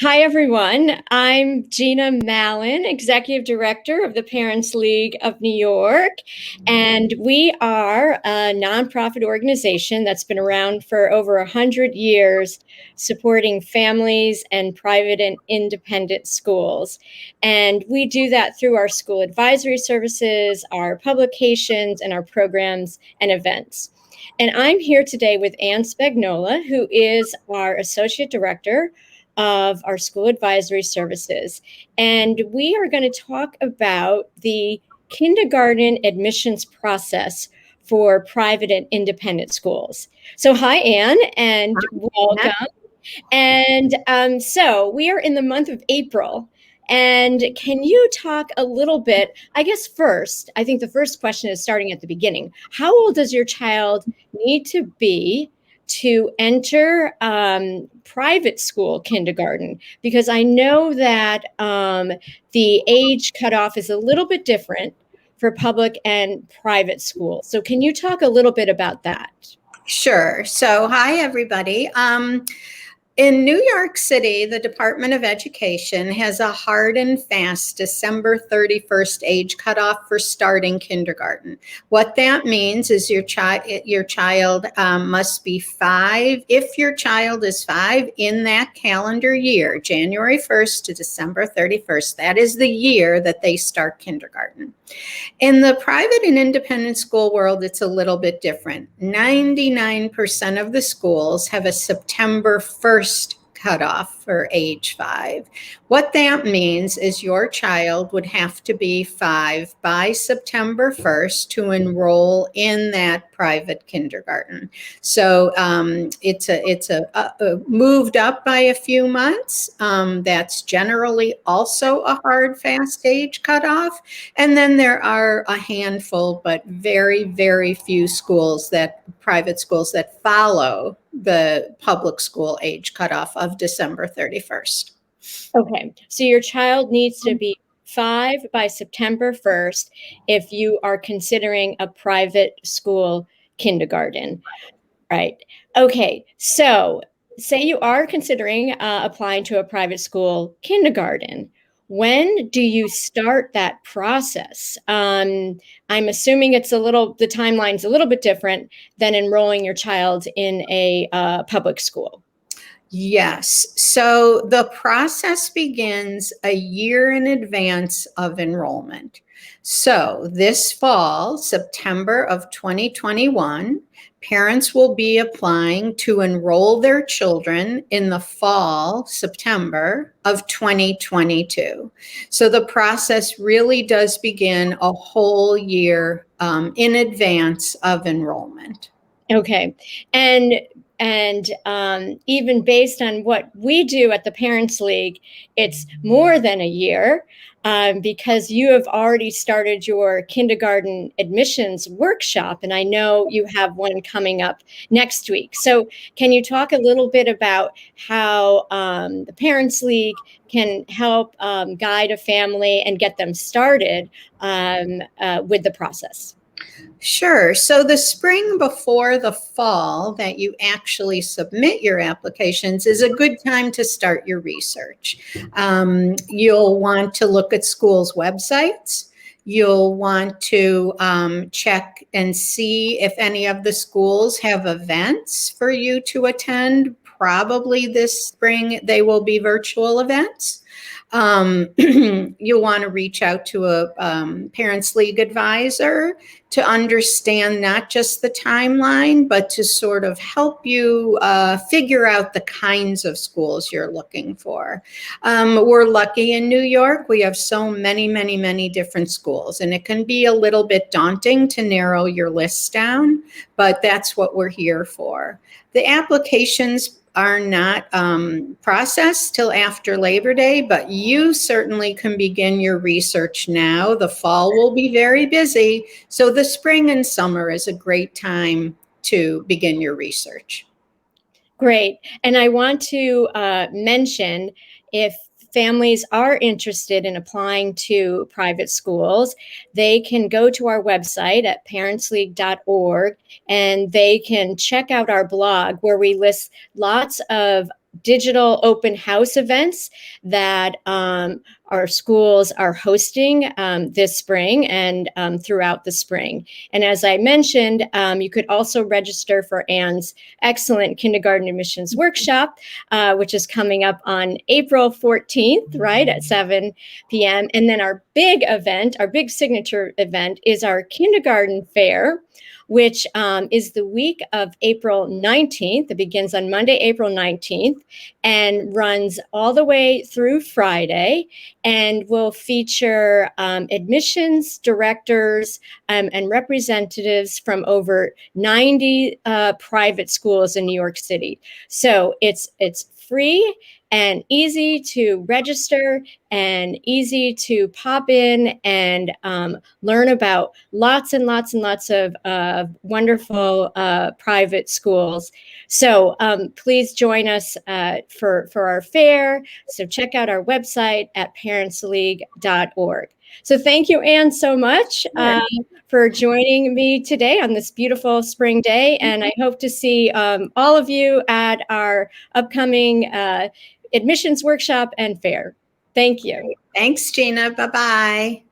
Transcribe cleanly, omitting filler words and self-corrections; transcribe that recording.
Hi, everyone. I'm Gina Malin, Executive Director of the Parents League of New York. And we are a nonprofit organization that's been around for over 100 years, supporting families and private and independent schools. And we do that through our school advisory services, our publications, and our programs and events. And I'm here today with Ann Spagnola, who is our Associate Director of our school advisory services. And we are going to talk about the kindergarten admissions process for private and independent schools. So hi, Ann, and welcome. And so we are in the month of April. And can you talk a little bit, I guess first, I think the first question is starting at the beginning. How old does your child need to be to enter private school kindergarten? Because I know that the age cutoff is a little bit different for public and private schools. So can you talk a little bit about that? Sure. So, hi, everybody. In New York City, the Department of Education has a hard and fast December 31st age cutoff for starting kindergarten. What that means is your child must be 5, if your child is 5 in that calendar year, January 1st to December 31st. That is the year that they start kindergarten. In the private and independent school world, it's a little bit different. 99% of the schools have a September 1st cutoff for age 5. What that means is your child would have to be 5 by September 1st to enroll in that private kindergarten. So it's moved up by a few months. That's generally also a hard, fast age cutoff. And then there are a handful, but very, very few private schools that follow the public school age cutoff of December 31st. Okay, so your child needs to be 5 by September 1st if you are considering a private school kindergarten, right? Okay, so say you are considering applying to a private school kindergarten. When do you start that process? I'm assuming the timeline's a little bit different than enrolling your child in a public school. Yes. So the process begins a year in advance of enrollment. So this fall, September of 2021, parents will be applying to enroll their children in the fall, September of 2022. So the process really does begin a whole year in advance of enrollment. Okay. And even based on what we do at the Parents League, it's more than a year because you have already started your kindergarten admissions workshop, and I know you have one coming up next week. So can you talk a little bit about how the Parents League can help guide a family and get them started with the process? Sure. So the spring before the fall that you actually submit your applications is a good time to start your research. You'll want to look at schools' websites. You'll want to check and see if any of the schools have events for you to attend. Probably this spring they will be virtual events. You'll want to reach out to a Parents League advisor to understand not just the timeline, but to sort of help you figure out the kinds of schools you're looking for. We're lucky in New York. We have so many, many, many different schools, and it can be a little bit daunting to narrow your list down, but that's what we're here for. The applications are not processed till after Labor Day, but you certainly can begin your research now. The fall will be very busy, so the spring and summer is a great time to begin your research. Great. And I want to mention, if families are interested in applying to private schools, they can go to our website at parentsleague.org and they can check out our blog where we list lots of digital open house events that our schools are hosting this spring and throughout the spring. And as I mentioned, you could also register for Anne's excellent kindergarten admissions workshop, which is coming up on April 14th, right, at 7 p.m. And then our big event, our big signature event, is our kindergarten fair, which is the week of April 19th. It begins on Monday, April 19th, and runs all the way through Friday, and will feature admissions directors and representatives from over 90 private schools in New York City. So it's free and easy to register and easy to pop in and learn about lots and lots and lots of wonderful private schools. So please join us for our fair. So check out our website at parentsleague.org. So thank you, Anne, so much for joining me today on this beautiful spring day. And I hope to see all of you at our upcoming admissions workshop and fair. Thank you. Thanks, Gina. Bye-bye.